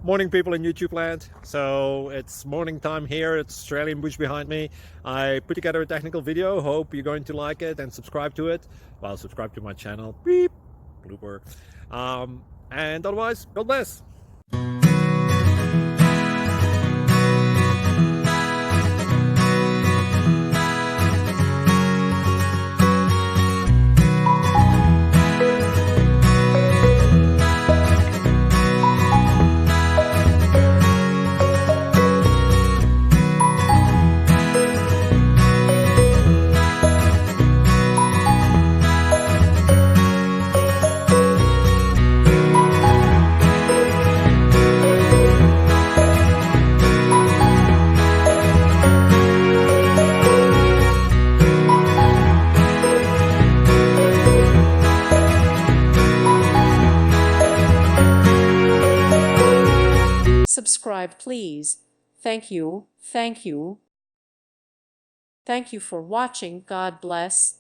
Morning, people in YouTube land. So it's morning time here. It's Australian bush behind me. I put together a technical video. Hope you're going to like it and subscribe to it. Well, subscribe to my channel. Beep. Blooper. And otherwise, God bless. Subscribe, please. Thank you. Thank you. Thank you for watching. God bless.